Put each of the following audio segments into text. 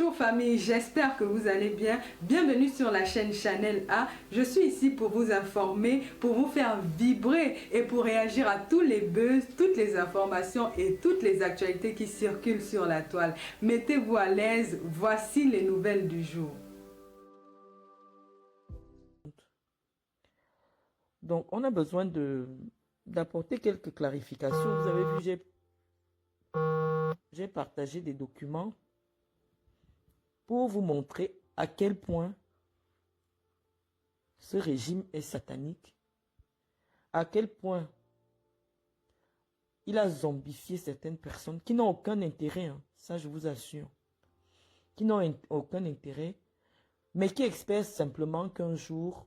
Bonjour famille, j'espère que vous allez bien. Bienvenue sur la chaîne Chanel A. Je suis ici pour vous informer, pour vous faire vibrer et pour réagir à tous les buzz, toutes les informations et toutes les actualités qui circulent sur la toile. Mettez-vous à l'aise, voici les nouvelles du jour. Donc, on a besoin d'apporter quelques clarifications. Vous avez vu, j'ai partagé des documents pour vous montrer à quel point ce régime est satanique, à quel point il a zombifié certaines personnes qui n'ont aucun intérêt, hein, ça je vous assure, qui n'ont aucun intérêt, mais qui espèrent simplement qu'un jour,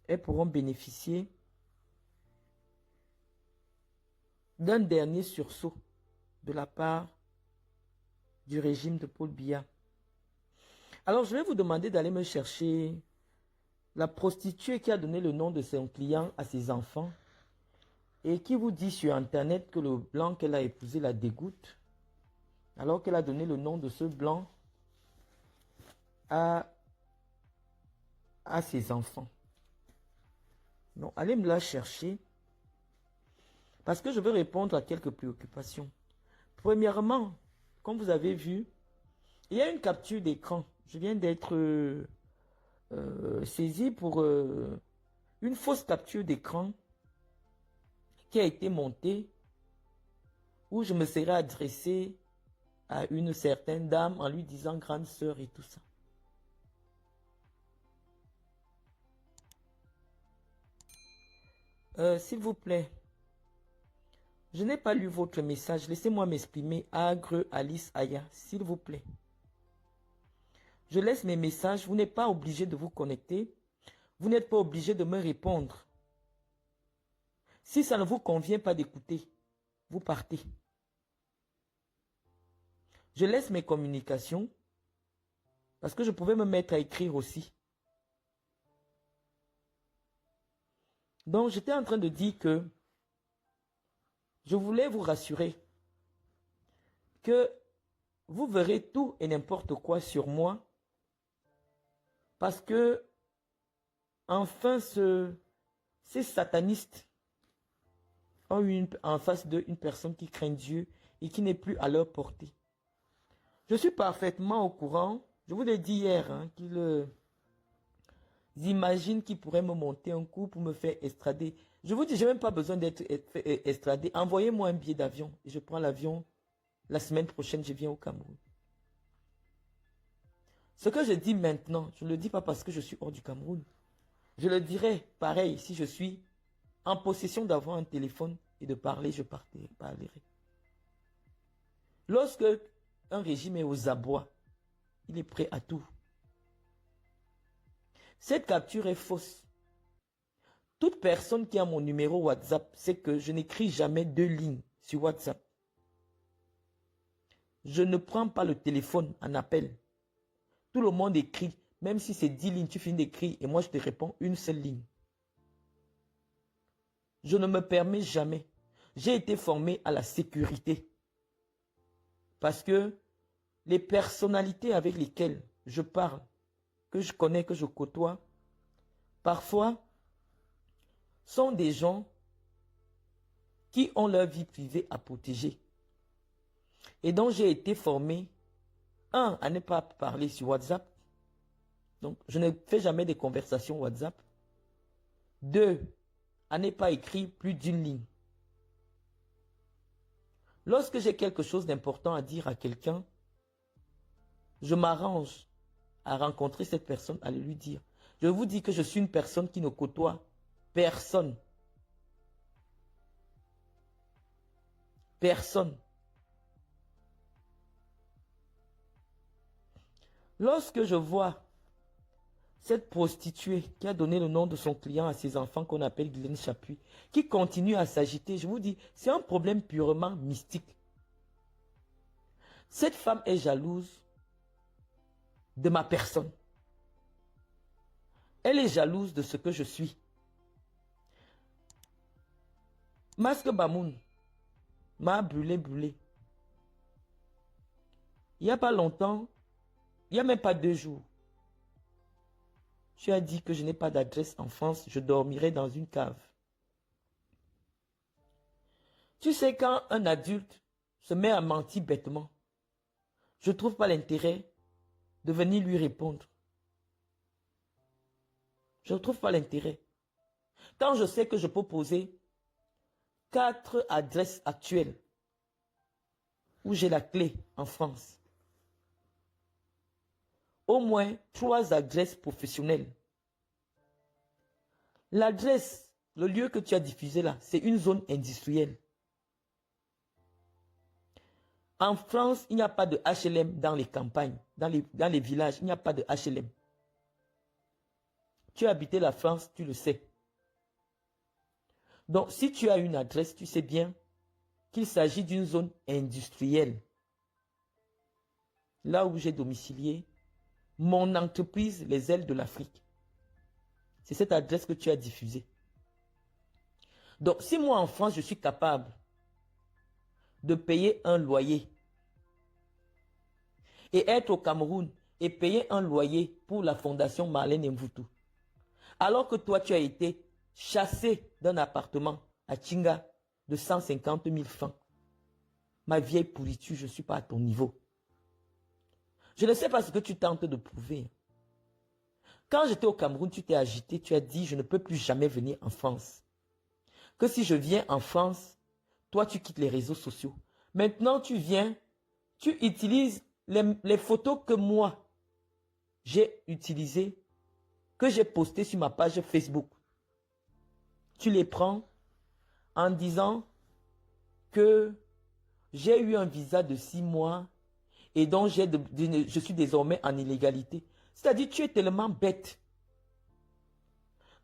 elles pourront bénéficier d'un dernier sursaut de la part du régime de Paul Biya. Alors, je vais vous demander d'aller me chercher la prostituée qui a donné le nom de son client à ses enfants et qui vous dit sur Internet que le blanc qu'elle a épousé la dégoûte, alors qu'elle a donné le nom de ce blanc à ses enfants. Non, allez me la chercher parce que je veux répondre à quelques préoccupations. Premièrement, comme vous avez vu, il y a une capture d'écran. Je viens d'être saisi pour une fausse capture d'écran qui a été montée où je me serais adressé à une certaine dame en lui disant grande sœur et tout ça. S'il vous plaît, je n'ai pas lu votre message. Laissez-moi m'exprimer. Agre Alice Aya, s'il vous plaît. Je laisse mes messages. Vous n'êtes pas obligé de vous connecter. Vous n'êtes pas obligé de me répondre. Si ça ne vous convient pas d'écouter, vous partez. Je laisse mes communications parce que je pouvais me mettre à écrire aussi. Donc, j'étais en train de dire que je voulais vous rassurer que vous verrez tout et n'importe quoi sur moi parce que, enfin, ces satanistes ont eu en face d'eux une personne qui craint Dieu et qui n'est plus à leur portée. Je suis parfaitement au courant, je vous l'ai dit hier, hein, qu'ils imaginent qu'ils pourraient me monter un coup pour me faire extrader. Je vous dis, je n'ai même pas besoin d'être extradé. Envoyez-moi un billet d'avion et je prends l'avion. La semaine prochaine, je viens au Cameroun. Ce que je dis maintenant, je ne le dis pas parce que je suis hors du Cameroun. Je le dirai pareil si je suis en possession d'avoir un téléphone et de parler, je parlerai. Lorsque un régime est aux abois, il est prêt à tout. Cette capture est fausse. Toute personne qui a mon numéro WhatsApp sait que je n'écris jamais 2 lignes sur WhatsApp. Je ne prends pas le téléphone en appel. Tout le monde écrit, même si c'est 10 lignes, tu finis d'écrire et moi je te réponds une seule ligne. Je ne me permets jamais. J'ai été formé à la sécurité. Parce que les personnalités avec lesquelles je parle, que je connais, que je côtoie, parfois sont des gens qui ont leur vie privée à protéger. Et donc j'ai été formé, à ne pas parler sur WhatsApp. Donc je ne fais jamais des conversations WhatsApp. 2, à ne pas écrire plus d'1 ligne. Lorsque j'ai quelque chose d'important à dire à quelqu'un, je m'arrange à rencontrer cette personne, à lui dire. Je vous dis que je suis une personne qui ne côtoie personne. Personne. Lorsque je vois cette prostituée qui a donné le nom de son client à ses enfants qu'on appelle Guylaine Chapuis, qui continue à s'agiter, je vous dis, c'est un problème purement mystique. Cette femme est jalouse de ma personne. Elle est jalouse de ce que je suis. Masque Bamoun m'a brûlé. il n'y a pas longtemps, il n'y a même pas 2 jours, tu as dit que je n'ai pas d'adresse en France, je dormirai dans une cave. Tu sais, quand un adulte se met à mentir bêtement, je ne trouve pas l'intérêt de venir lui répondre. Je ne trouve pas l'intérêt. Quand je sais que je peux poser 4 adresses actuelles où j'ai la clé en France, au moins 3 adresses professionnelles. L'adresse, le lieu que tu as diffusé là, c'est une zone industrielle. En France, il n'y a pas de HLM dans les campagnes, dans les villages, il n'y a pas de HLM. Tu as habité la France, tu le sais. Donc, si tu as une adresse, tu sais bien qu'il s'agit d'une zone industrielle. Là où j'ai domicilié mon entreprise, les ailes de l'Afrique. C'est cette adresse que tu as diffusée. Donc, si moi en France, je suis capable de payer un loyer et être au Cameroun et payer un loyer pour la fondation Marlène Mvutu, alors que toi, tu as été chassé d'un appartement à Tchinga de 150 000 francs, ma vieille pourriture, je ne suis pas à ton niveau. Je ne sais pas ce que tu tentes de prouver. Quand j'étais au Cameroun, tu t'es agité, tu as dit, je ne peux plus jamais venir en France. Que si je viens en France, toi, tu quittes les réseaux sociaux. Maintenant, tu viens, tu utilises les photos que moi, j'ai utilisées, que j'ai postées sur ma page Facebook. Tu les prends en disant que j'ai eu un visa de 6 mois et donc je suis désormais en illégalité. C'est-à-dire, tu es tellement bête.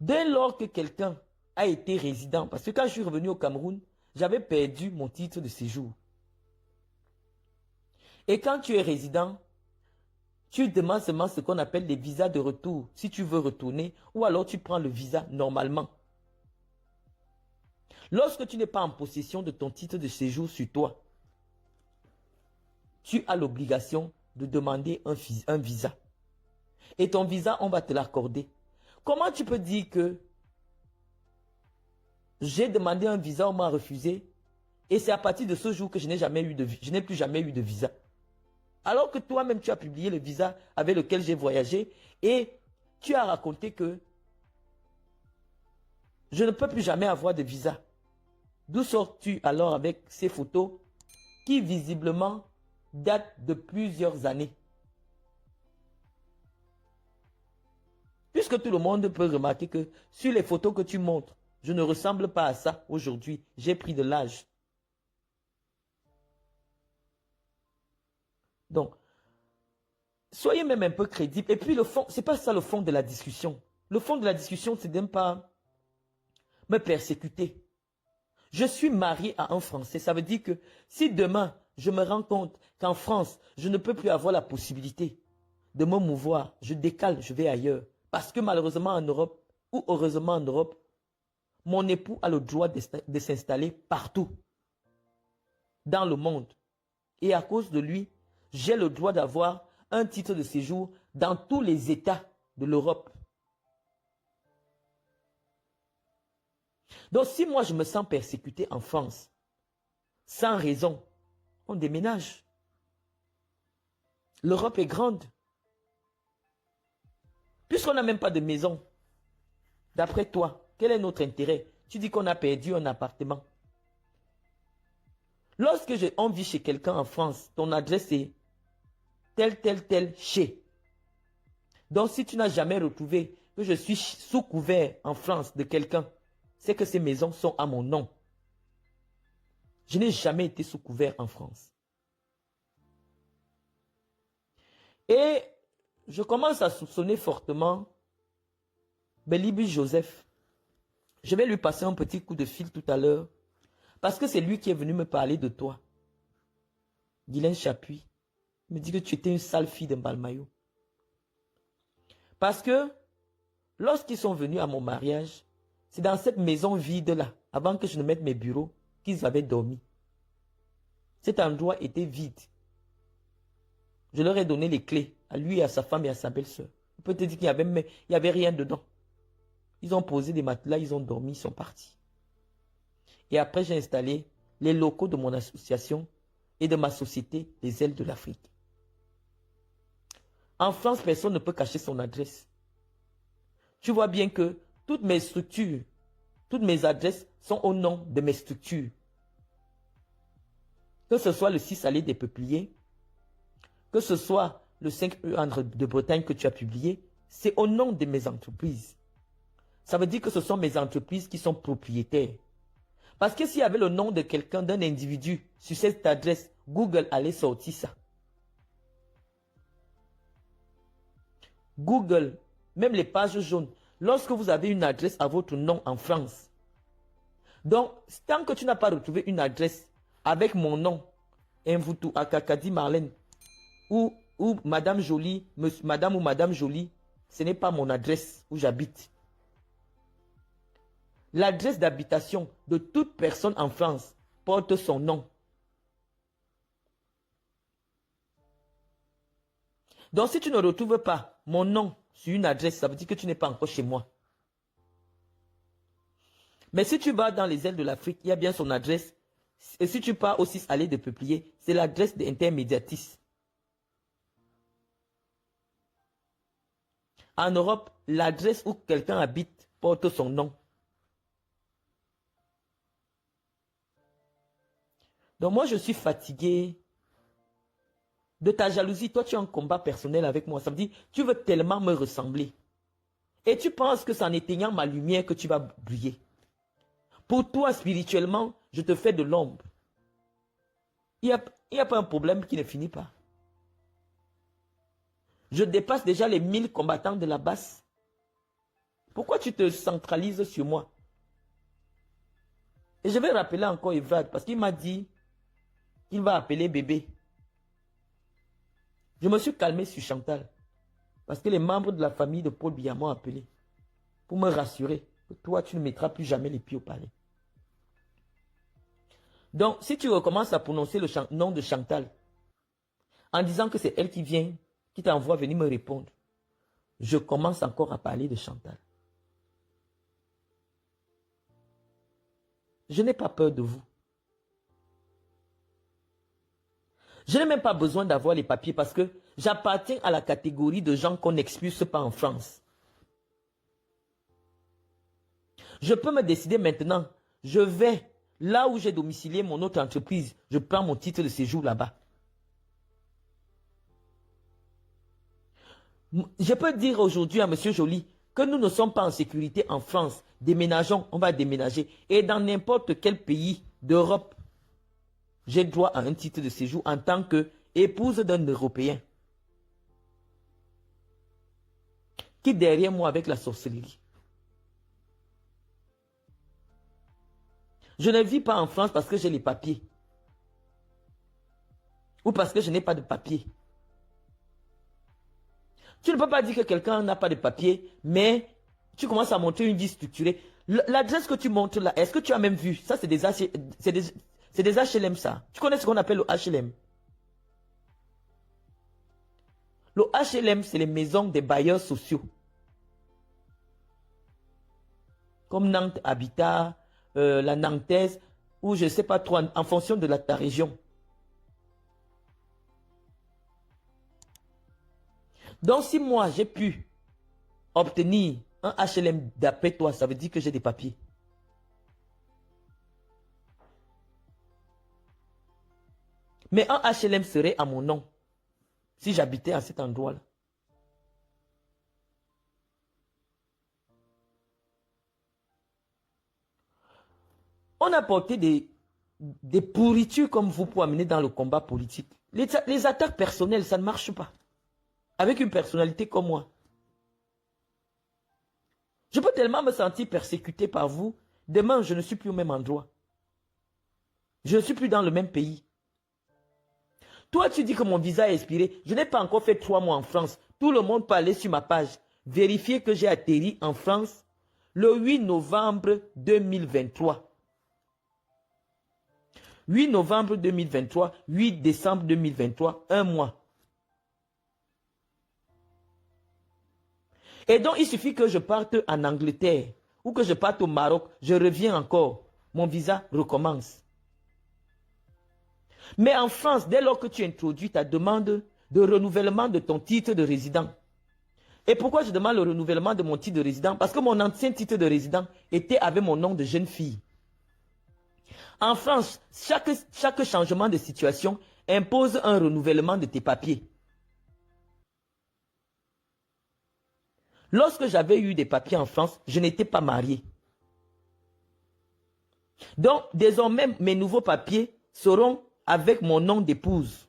Dès lors que quelqu'un a été résident, parce que quand je suis revenu au Cameroun, j'avais perdu mon titre de séjour. Et quand tu es résident, tu demandes seulement ce qu'on appelle les visas de retour, si tu veux retourner, ou alors tu prends le visa normalement. Lorsque tu n'es pas en possession de ton titre de séjour sur toi, tu as l'obligation de demander un visa. Et ton visa, on va te l'accorder. Comment tu peux dire que j'ai demandé un visa, on m'a refusé, et c'est à partir de ce jour que je n'ai plus jamais eu de visa? Alors que toi-même, tu as publié le visa avec lequel j'ai voyagé, et tu as raconté que je ne peux plus jamais avoir de visa. D'où sors-tu alors avec ces photos qui visiblement datent de plusieurs années? Puisque tout le monde peut remarquer que sur les photos que tu montres, je ne ressemble pas à ça aujourd'hui. J'ai pris de l'âge. Donc, soyez même un peu crédible. Et puis le fond, c'est pas ça le fond de la discussion. Le fond de la discussion, c'est de ne pas me persécuter. Je suis marié à un Français. Ça veut dire que si demain, je me rends compte qu'en France, je ne peux plus avoir la possibilité de me mouvoir, je décale, je vais ailleurs. Parce que malheureusement en Europe, ou heureusement en Europe, mon époux a le droit de s'installer partout dans le monde. Et à cause de lui, j'ai le droit d'avoir un titre de séjour dans tous les États de l'Europe. Donc si moi je me sens persécuté en France, sans raison, on déménage. L'Europe est grande. Puisqu'on n'a même pas de maison, d'après toi, quel est notre intérêt? Tu dis qu'on a perdu un appartement. Lorsque on vit chez quelqu'un en France, ton adresse est tel chez. Donc si tu n'as jamais retrouvé que je suis sous couvert en France de quelqu'un, c'est que ces maisons sont à mon nom. Je n'ai jamais été sous couvert en France. Et je commence à soupçonner fortement Bélibi Joseph. Je vais lui passer un petit coup de fil tout à l'heure, parce que c'est lui qui est venu me parler de toi. Guylaine Chapuis me dit que tu étais une sale fille de Mbalmayou. Parce que lorsqu'ils sont venus à mon mariage, c'est dans cette maison vide-là, avant que je ne mette mes bureaux, qu'ils avaient dormi. Cet endroit était vide. Je leur ai donné les clés, à lui, à sa femme et à sa belle-sœur. On peut te dire qu'il y avait rien dedans. Ils ont posé des matelas, ils ont dormi, ils sont partis. Et après, j'ai installé les locaux de mon association et de ma société, les ailes de l'Afrique. En France, personne ne peut cacher son adresse. Tu vois bien que toutes mes structures, toutes mes adresses sont au nom de mes structures. Que ce soit le 6 allées des Peupliers, que ce soit le 5 Euandre de Bretagne que tu as publié, c'est au nom de mes entreprises. Ça veut dire que ce sont mes entreprises qui sont propriétaires. Parce que s'il y avait le nom de quelqu'un, d'un individu, sur cette adresse, Google allait sortir ça. Google, même les pages jaunes, lorsque vous avez une adresse à votre nom en France. Donc, tant que tu n'as pas retrouvé une adresse avec mon nom, Mvutu Akakadi Marlène, ou Madame Jolie, Madame ou Madame Jolie, ce n'est pas mon adresse où j'habite. L'adresse d'habitation de toute personne en France porte son nom. Donc, si tu ne retrouves pas mon nom sur une adresse, ça veut dire que tu n'es pas encore chez moi. Mais si tu vas dans les ailes de l'Afrique, il y a bien son adresse. Et si tu pars au 6 allées de Peupliers, c'est l'adresse d'Intermédiatis. En Europe, l'adresse où quelqu'un habite porte son nom. Donc moi, je suis fatigué de ta jalousie. Toi, tu as un combat personnel avec moi. Ça veut dire, tu veux tellement me ressembler. Et tu penses que c'est en éteignant ma lumière que tu vas briller. Pour toi, spirituellement, je te fais de l'ombre. Il n'y a pas un problème qui ne finit pas. Je dépasse déjà les 1000 combattants de la base. Pourquoi tu te centralises sur moi? Et je vais rappeler encore Evrad, parce qu'il m'a dit qu'il va appeler bébé. Je me suis calmé sur Chantal. Parce que les membres de la famille de Paul Biya m'ont appelé. Pour me rassurer que toi, tu ne mettras plus jamais les pieds au palais. Donc, si tu recommences à prononcer le nom de Chantal, en disant que c'est elle qui vient, qui t'envoie venir me répondre, je commence encore à parler de Chantal. Je n'ai pas peur de vous. Je n'ai même pas besoin d'avoir les papiers parce que j'appartiens à la catégorie de gens qu'on n'expulse pas en France. Je peux me décider maintenant, je vais là où j'ai domicilié mon autre entreprise, je prends mon titre de séjour là-bas. Je peux dire aujourd'hui à M. Joly que nous ne sommes pas en sécurité en France. Déménageons, on va déménager. Et dans n'importe quel pays d'Europe, j'ai droit à un titre de séjour en tant qu'épouse d'un Européen. Qui derrière moi avec la sorcellerie. Je ne vis pas en France parce que j'ai les papiers. Ou parce que je n'ai pas de papiers. Tu ne peux pas dire que quelqu'un n'a pas de papiers, mais tu commences à montrer une vie structurée. L'adresse que tu montres là, est-ce que tu as même vu? Ça, c'est des HLM, ça. Tu connais ce qu'on appelle le HLM? Le HLM, c'est les maisons des bailleurs sociaux. Comme Nantes Habitat, la Nantaise, ou je ne sais pas trop, en fonction de ta région. Donc, si moi, j'ai pu obtenir un HLM d'après toi, ça veut dire que j'ai des papiers. Mais un HLM serait à mon nom, si j'habitais à cet endroit-là. On a porté des pourritures comme vous pour amener dans le combat politique. Les attaques personnelles, ça ne marche pas. Avec une personnalité comme moi. Je peux tellement me sentir persécuté par vous. Demain, je ne suis plus au même endroit. Je ne suis plus dans le même pays. Toi, tu dis que mon visa est expiré. Je n'ai pas encore fait 3 mois en France. Tout le monde peut aller sur ma page. Vérifier que j'ai atterri en France le 8 novembre 2023. 8 novembre 2023, 8 décembre 2023, un mois. Et donc, il suffit que je parte en Angleterre ou que je parte au Maroc, je reviens encore. Mon visa recommence. Mais en France, dès lors que tu introduis ta demande de renouvellement de ton titre de résident. Et pourquoi je demande le renouvellement de mon titre de résident? Parce que mon ancien titre de résident était avec mon nom de jeune fille. En France, chaque changement de situation impose un renouvellement de tes papiers. Lorsque j'avais eu des papiers en France, je n'étais pas marié. Donc, désormais, mes nouveaux papiers seront avec mon nom d'épouse.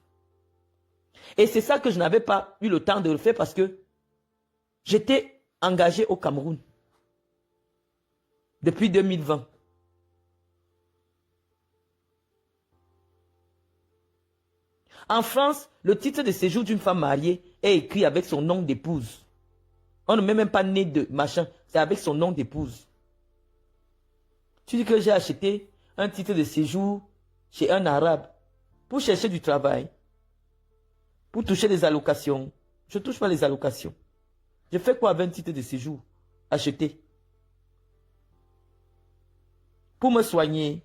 Et c'est ça que je n'avais pas eu le temps de le faire parce que j'étais engagé au Cameroun depuis 2020. En France, le titre de séjour d'une femme mariée est écrit avec son nom d'épouse. On ne met même pas né de machin, c'est avec son nom d'épouse. Tu dis que j'ai acheté un titre de séjour chez un arabe pour chercher du travail, pour toucher des allocations. Je ne touche pas les allocations. Je fais quoi avec un titre de séjour acheté? Pour me soigner.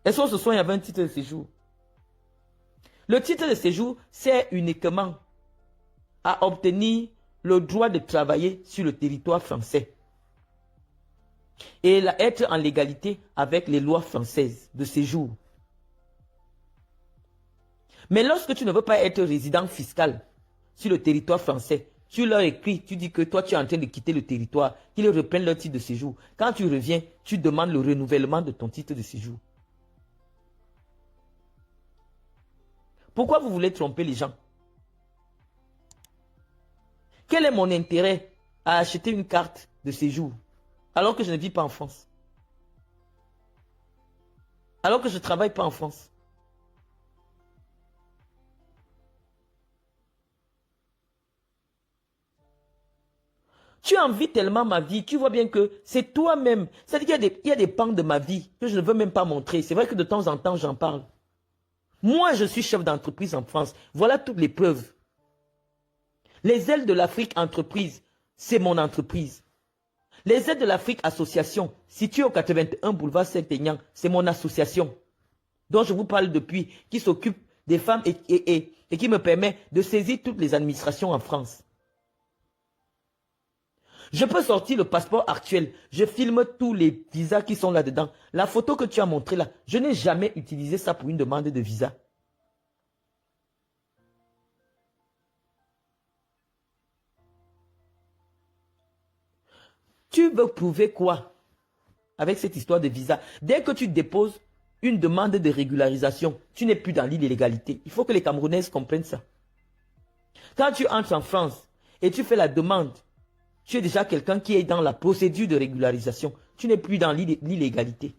Est-ce qu'on se soigne avec un titre de séjour? Le titre de séjour sert uniquement à obtenir le droit de travailler sur le territoire français et être en légalité avec les lois françaises de séjour. Mais lorsque tu ne veux pas être résident fiscal sur le territoire français, tu leur écris, tu dis que toi tu es en train de quitter le territoire, qu'ils reprennent leur titre de séjour. Quand tu reviens, tu demandes le renouvellement de ton titre de séjour. Pourquoi vous voulez tromper les gens? Quel est mon intérêt à acheter une carte de séjour alors que je ne vis pas en France? Alors que je ne travaille pas en France? Tu envies tellement ma vie, tu vois bien que c'est toi-même. C'est-à-dire qu'il y a des pans de ma vie que je ne veux même pas montrer. C'est vrai que de temps en temps, j'en parle. Moi, je suis chef d'entreprise en France. Voilà toutes les preuves. Les ailes de l'Afrique entreprise, c'est mon entreprise. Les ailes de l'Afrique association, située au 81 boulevard Saint-Aignan, c'est mon association. Dont je vous parle depuis, qui s'occupe des femmes et qui me permet de saisir toutes les administrations en France. Je peux sortir le passeport actuel. Je filme tous les visas qui sont là-dedans. La photo que tu as montrée là, je n'ai jamais utilisé ça pour une demande de visa. Tu veux prouver quoi avec cette histoire de visa? Dès que tu déposes une demande de régularisation, tu n'es plus dans l'illégalité. Il faut que les Camerounaises comprennent ça. Quand tu entres en France et tu fais la demande, tu es déjà quelqu'un qui est dans la procédure de régularisation. Tu n'es plus dans l'illégalité.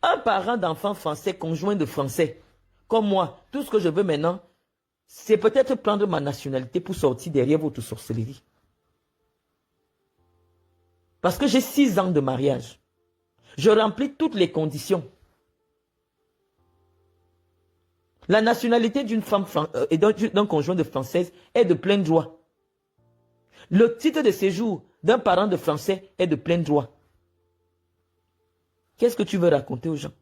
Un parent d'enfant français, conjoint de français, comme moi, tout ce que je veux maintenant, c'est peut-être prendre ma nationalité pour sortir derrière votre sorcellerie. Parce que j'ai 6 ans de mariage. Je remplis toutes les conditions. La nationalité d'une femme et d'un conjoint de française est de plein droit. Le titre de séjour d'un parent de français est de plein droit. Qu'est-ce que tu veux raconter aux gens?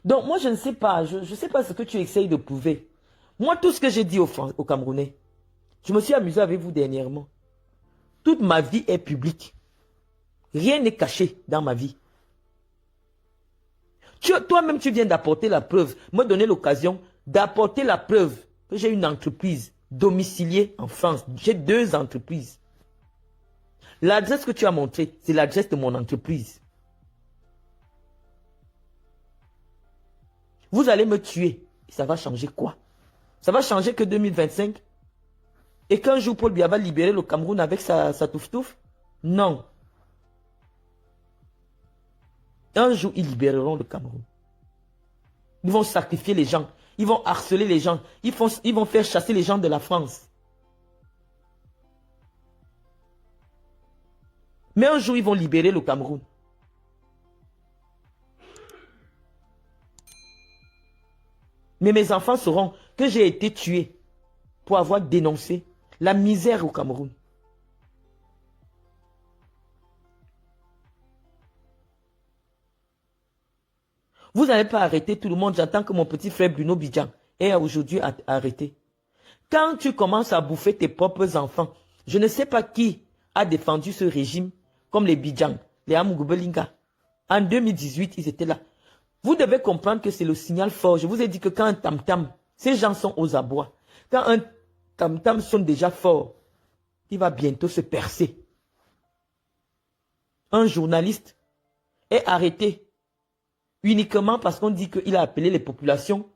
Donc moi je ne sais pas, je ne sais pas ce que tu essayes de prouver. Moi tout ce que j'ai dit aux Camerounais, je me suis amusé avec vous dernièrement. Toute ma vie est publique. Rien n'est caché dans ma vie. Toi-même, tu viens d'apporter la preuve, me donner l'occasion d'apporter la preuve que j'ai une entreprise domiciliée en France. J'ai 2 entreprises. L'adresse que tu as montrée, c'est l'adresse de mon entreprise. Vous allez me tuer. Ça va changer quoi? Ça va changer que 2025? Et qu'un jour, Paul Biya va libérer le Cameroun avec sa touffe-touffe? Non. Un jour, ils libéreront le Cameroun. Ils vont sacrifier les gens. Ils vont harceler les gens. Ils vont faire chasser les gens de la France. Mais un jour, ils vont libérer le Cameroun. Mais mes enfants sauront que j'ai été tué pour avoir dénoncé la misère au Cameroun. Vous n'allez pas arrêter tout le monde. J'entends que mon petit frère Bruno Bidjan est aujourd'hui arrêté. Quand tu commences à bouffer tes propres enfants, je ne sais pas qui a défendu ce régime, comme les Bidjan, les Amougobelinga. En 2018, ils étaient là. Vous devez comprendre que c'est le signal fort. Je vous ai dit que quand un tam-tam, ces gens sont aux abois. Quand un tam-tam sonne déjà fort, il va bientôt se percer. Un journaliste est arrêté uniquement parce qu'on dit qu'il a appelé les populations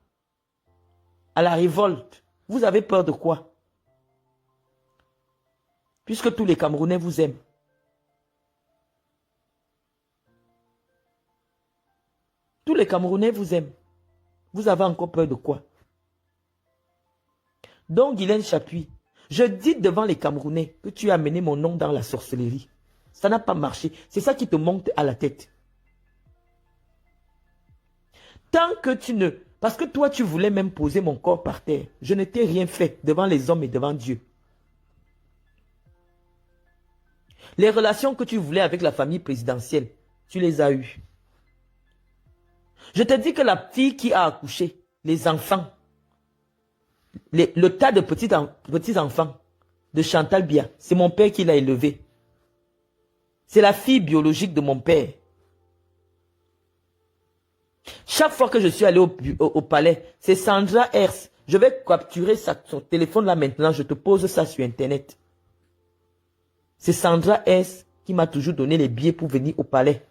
à la révolte. Vous avez peur de quoi? Puisque tous les Camerounais vous aiment. Tous les Camerounais vous aiment. Vous avez encore peur de quoi? Donc, Guylaine Chapuis, je dis devant les Camerounais que tu as amené mon nom dans la sorcellerie. Ça n'a pas marché. C'est ça qui te monte à la tête. Tant que tu ne... Parce que toi, tu voulais même poser mon corps par terre. Je ne t'ai rien fait devant les hommes et devant Dieu. Les relations que tu voulais avec la famille présidentielle, tu les as eues. Je te dis que la fille qui a accouché, les enfants, le tas de petits enfants de Chantal Biya, c'est mon père qui l'a élevé. C'est la fille biologique de mon père. Chaque fois que je suis allé au palais, c'est Sandra Hers. Je vais capturer son téléphone là maintenant, je te pose ça sur Internet. C'est Sandra Hers qui m'a toujours donné les billets pour venir au palais.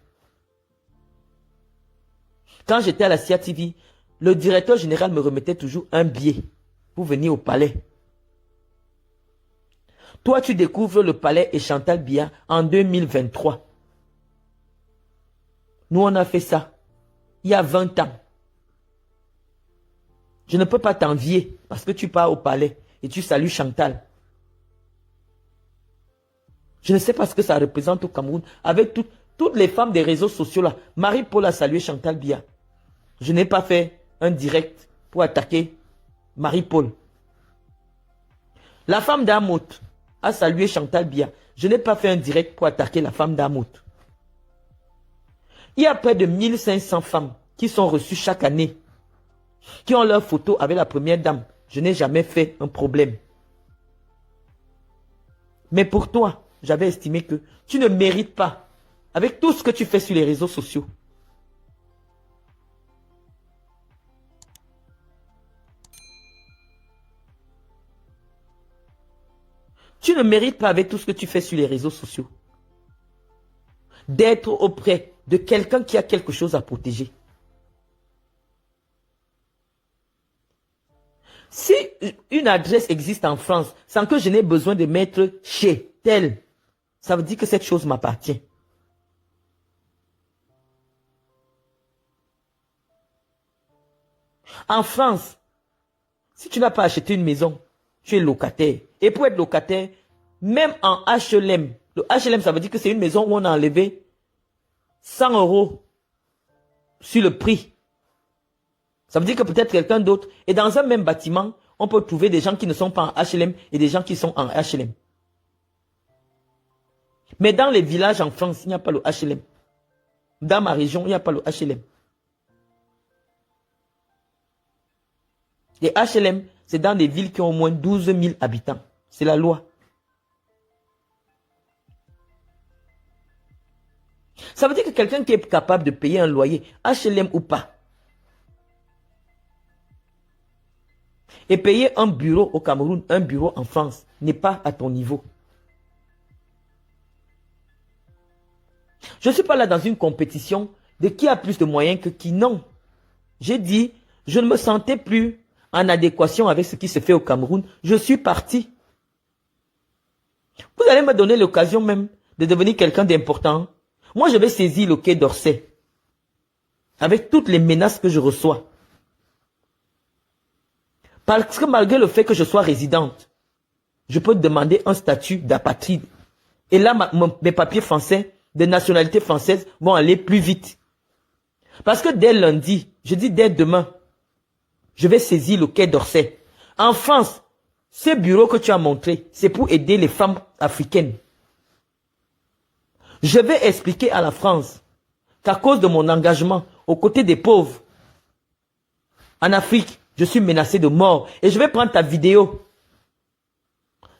Quand j'étais à la CIA TV, le directeur général me remettait toujours un billet pour venir au palais. Toi, tu découvres le palais et Chantal Biya en 2023. Nous, on a fait ça il y a 20 ans. Je ne peux pas t'envier parce que tu pars au palais et tu salues Chantal. Je ne sais pas ce que ça représente au Cameroun. Avec toutes les femmes des réseaux sociaux là. Marie-Paul a salué Chantal Biya. Je n'ai pas fait un direct pour attaquer Marie-Paul. La femme d'Amout a salué Chantal Biya. Je n'ai pas fait un direct pour attaquer la femme d'Amout. Il y a près de 1500 femmes qui sont reçues chaque année, qui ont leur photo avec la première dame. Je n'ai jamais fait un problème. Mais pour toi, j'avais estimé que tu ne mérites pas, avec tout ce que tu fais sur les réseaux sociaux. Tu ne mérites pas, avec tout ce que tu fais sur les réseaux sociaux, d'être auprès de quelqu'un qui a quelque chose à protéger. Si une adresse existe en France sans que je n'ai besoin de mettre chez tel, ça veut dire que cette chose m'appartient. En France, si tu n'as pas acheté une maison, tu es locataire. Et pour être locataire, même en HLM, le HLM, ça veut dire que c'est une maison où on a enlevé 100 € sur le prix. Ça veut dire que peut-être quelqu'un d'autre. Et dans un même bâtiment, on peut trouver des gens qui ne sont pas en HLM et des gens qui sont en HLM. Mais dans les villages en France, il n'y a pas le HLM. Dans ma région, il n'y a pas le HLM. Les HLM, c'est dans des villes qui ont au moins 12 000 habitants. C'est la loi. Ça veut dire que quelqu'un qui est capable de payer un loyer, HLM ou pas, et payer un bureau au Cameroun, un bureau en France, n'est pas à ton niveau. Je ne suis pas là dans une compétition de qui a plus de moyens que qui. Non. J'ai dit, je ne me sentais plus en adéquation avec ce qui se fait au Cameroun. Je suis parti. Vous allez me donner l'occasion même de devenir quelqu'un d'important. Moi, je vais saisir le Quai d'Orsay avec toutes les menaces que je reçois. Parce que malgré le fait que je sois résidente, je peux demander un statut d'apatride. Et là, mes papiers français, de nationalité française, vont aller plus vite. Parce que dès lundi, je dis dès demain, je vais saisir le Quai d'Orsay. En France, ce bureau que tu as montré, c'est pour aider les femmes africaines. Je vais expliquer à la France qu'à cause de mon engagement aux côtés des pauvres, en Afrique, je suis menacé de mort. Et je vais prendre ta vidéo.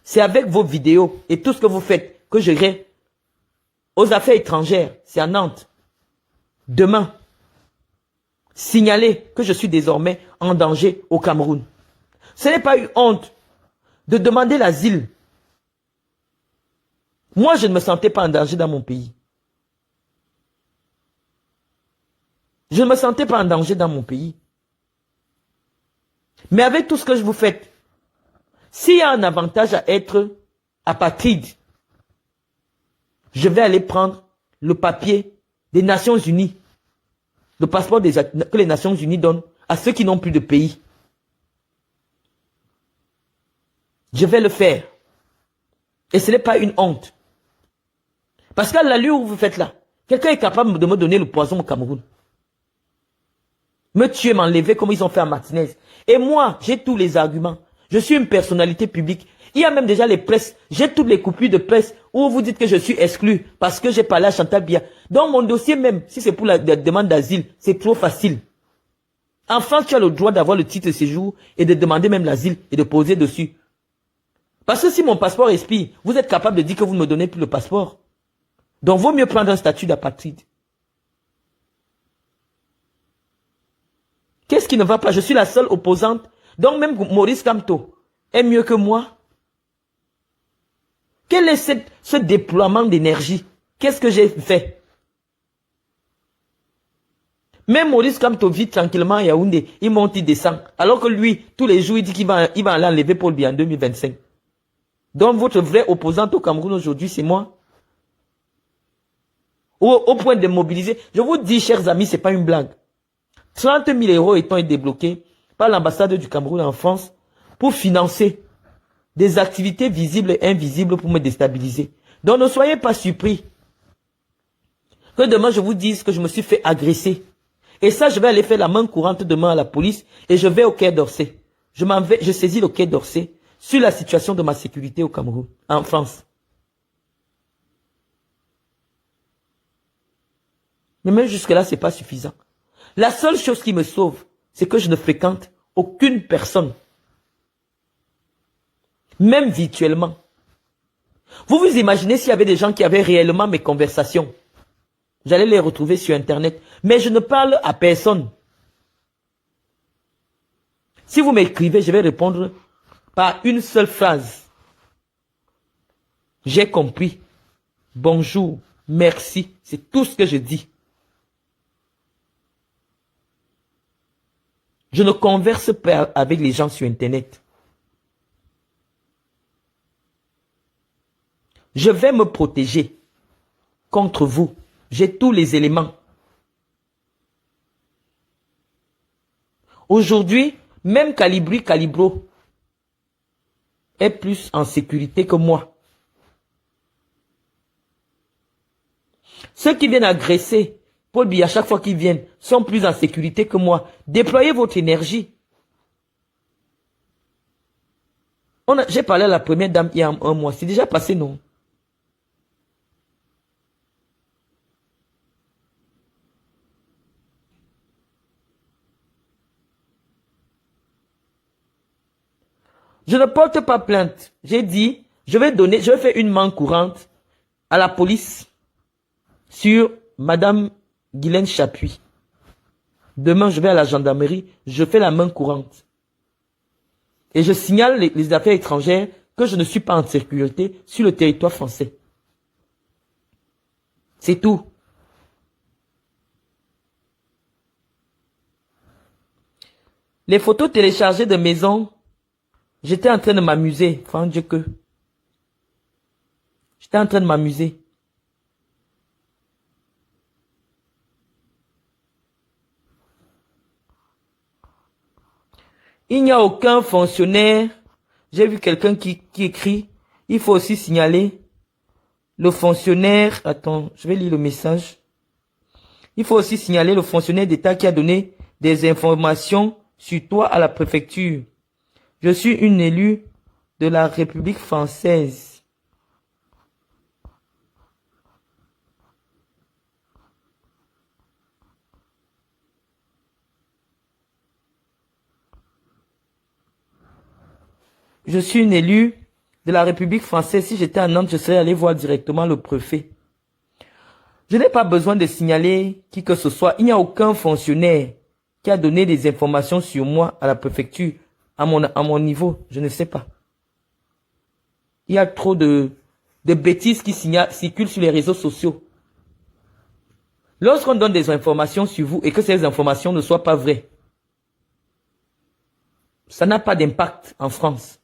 C'est avec vos vidéos et tout ce que vous faites que j'irai aux affaires étrangères. C'est à Nantes. Demain, signaler que je suis désormais en danger au Cameroun. Ce n'est pas une honte de demander l'asile. Moi, je ne me sentais pas en danger dans mon pays. Je ne me sentais pas en danger dans mon pays. Mais avec tout ce que je vous fais, s'il y a un avantage à être apatride, je vais aller prendre le papier des Nations Unies, le passeport que les Nations Unies donnent à ceux qui n'ont plus de pays. Je vais le faire. Et ce n'est pas une honte. Parce qu'à l'allure où vous faites là, quelqu'un est capable de me donner le poison au Cameroun. Me tuer, m'enlever comme ils ont fait à Martinez. Et moi, j'ai tous les arguments. Je suis une personnalité publique. Il y a même déjà les presses. J'ai toutes les coupures de presse où vous dites que je suis exclu parce que j'ai parlé à Chantal Biya. Dans mon dossier même, si c'est pour la demande d'asile, c'est trop facile. En France, tu as le droit d'avoir le titre de séjour et de demander même l'asile et de poser dessus. Parce que si mon passeport expire, vous êtes capable de dire que vous ne me donnez plus le passeport. Donc, vaut mieux prendre un statut d'apatride. Qu'est-ce qui ne va pas? Je suis la seule opposante. Donc, même Maurice Kamto est mieux que moi. Quel est ce déploiement d'énergie? Qu'est-ce que j'ai fait? Même Maurice Kamto vit tranquillement à Yaoundé. Il monte, il descend. Alors que lui, tous les jours, il dit qu'il va aller enlever Paul Biya en 2025. Donc, votre vraie opposante au Cameroun aujourd'hui, c'est moi. Au point de mobiliser. Je vous dis, chers amis, ce n'est pas une blague. 30 000 € étant débloqués par l'ambassade du Cameroun en France pour financer des activités visibles et invisibles pour me déstabiliser. Donc ne soyez pas surpris que demain je vous dise que je me suis fait agresser. Et ça, je vais aller faire la main courante demain à la police et je vais au Quai d'Orsay. Je saisis le Quai d'Orsay sur la situation de ma sécurité au Cameroun, en France. Mais même jusque-là, ce n'est pas suffisant. La seule chose qui me sauve, c'est que je ne fréquente aucune personne. Même virtuellement. Vous vous imaginez s'il y avait des gens qui avaient réellement mes conversations. J'allais les retrouver sur Internet. Mais je ne parle à personne. Si vous m'écrivez, je vais répondre par une seule phrase. J'ai compris. Bonjour. Merci. C'est tout ce que je dis. Je ne converse pas avec les gens sur Internet. Je vais me protéger contre vous. J'ai tous les éléments. Aujourd'hui, même Calibro est plus en sécurité que moi. Ceux qui viennent agresser Paul Biya, à chaque fois qu'ils viennent, sont plus en sécurité que moi. Déployez votre énergie. J'ai parlé à la première dame il y a un mois. C'est déjà passé, non? Je ne porte pas plainte. J'ai dit, je vais faire une main courante à la police sur Madame Guylaine Chapuis. Demain, je vais à la gendarmerie, je fais la main courante. Et je signale les affaires étrangères que je ne suis pas en sécurité sur le territoire français. C'est tout. Les photos téléchargées de maison, j'étais en train de m'amuser, franc Dieu que. J'étais en train de m'amuser. Il n'y a aucun fonctionnaire. J'ai vu quelqu'un qui écrit. Il faut aussi signaler le fonctionnaire. Attends, je vais lire le message. Il faut aussi signaler le fonctionnaire d'État qui a donné des informations sur toi à la préfecture. Je suis une élue de la République française. Je suis une élue de la République française. Si j'étais à Nantes, je serais allé voir directement le préfet. Je n'ai pas besoin de signaler qui que ce soit. Il n'y a aucun fonctionnaire qui a donné des informations sur moi à la préfecture, à mon niveau. Je ne sais pas. Il y a trop de bêtises qui circulent sur les réseaux sociaux. Lorsqu'on donne des informations sur vous et que ces informations ne soient pas vraies, ça n'a pas d'impact en France.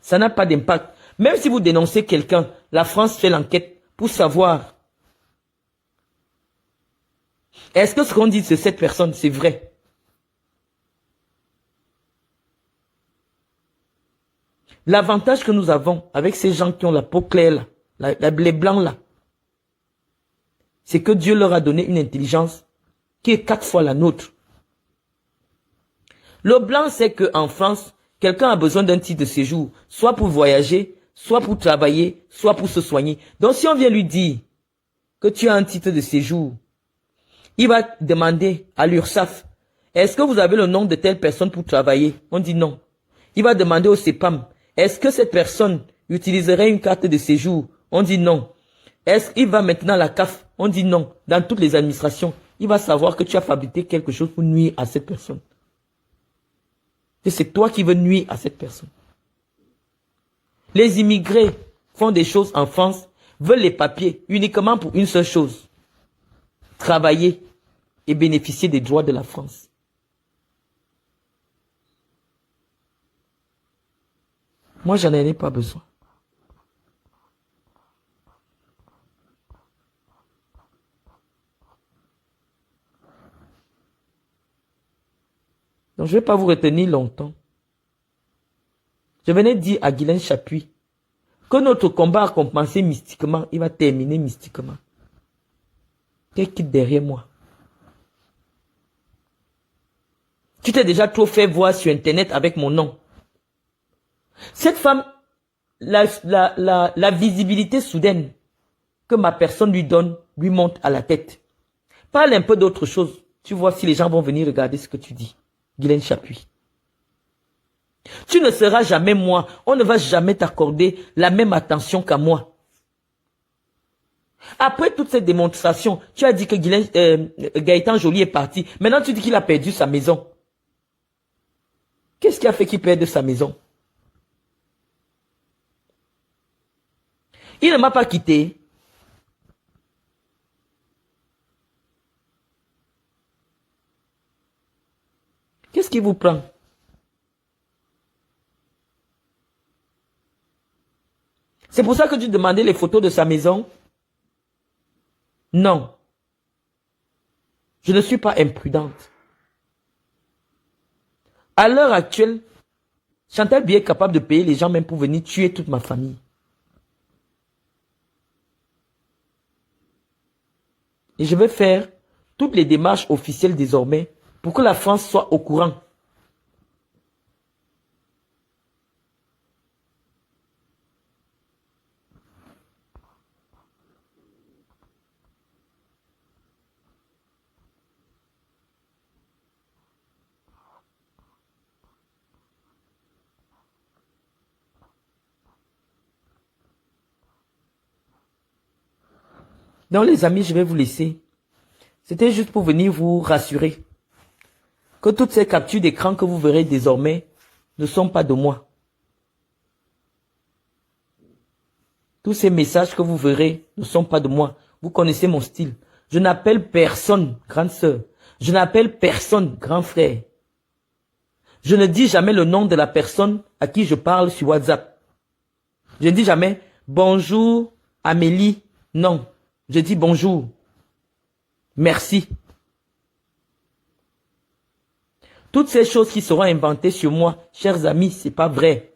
Ça n'a pas d'impact. Même si vous dénoncez quelqu'un, la France fait l'enquête pour savoir est-ce que ce qu'on dit de cette personne, c'est vrai. L'avantage que nous avons avec ces gens qui ont la peau claire, là, les blancs là, c'est que Dieu leur a donné une intelligence qui est 4 fois la nôtre. Le blanc sait qu'en France, quelqu'un a besoin d'un titre de séjour, soit pour voyager, soit pour travailler, soit pour se soigner. Donc si on vient lui dire que tu as un titre de séjour, il va demander à l'URSSAF, est-ce que vous avez le nom de telle personne pour travailler? On dit non. Il va demander au CEPAM, est-ce que cette personne utiliserait une carte de séjour? On dit non. Est-ce qu'il va maintenant à la CAF? On dit non. Dans toutes les administrations, il va savoir que tu as fabriqué quelque chose pour nuire à cette personne. Et c'est toi qui veux nuire à cette personne. Les immigrés font des choses en France, veulent les papiers uniquement pour une seule chose. Travailler et bénéficier des droits de la France. Moi, j'en ai pas besoin. Donc, je ne vais pas vous retenir longtemps. Je venais dire à Guylaine Chapuis que notre combat a commencé mystiquement, il va terminer mystiquement. Qu'elle quitte derrière moi. Tu t'es déjà trop fait voir sur Internet avec mon nom. Cette femme, la visibilité soudaine que ma personne lui donne, lui monte à la tête. Parle un peu d'autre chose. Tu vois si les gens vont venir regarder ce que tu dis. Guylaine Chapuis. Tu ne seras jamais moi. On ne va jamais t'accorder la même attention qu'à moi. Après toute cette démonstration, tu as dit que Gaëtan Joly est parti. Maintenant, tu dis qu'il a perdu sa maison. Qu'est-ce qui a fait qu'il perde sa maison? Il ne m'a pas quitté. Qu'est-ce qui vous prend? C'est pour ça que tu demandais les photos de sa maison? Non. Je ne suis pas imprudente. À l'heure actuelle, Chantal Biya est capable de payer les gens même pour venir tuer toute ma famille. Et je vais faire toutes les démarches officielles désormais pour que la France soit au courant. Donc les amis, je vais vous laisser. C'était juste pour venir vous rassurer que toutes ces captures d'écran que vous verrez désormais ne sont pas de moi. Tous ces messages que vous verrez ne sont pas de moi. Vous connaissez mon style. Je n'appelle personne grande sœur. Je n'appelle personne grand frère. Je ne dis jamais le nom de la personne à qui je parle sur WhatsApp. Je ne dis jamais bonjour Amélie. Non. Je dis bonjour. Merci. Toutes ces choses qui seront inventées sur moi, chers amis, c'est pas vrai.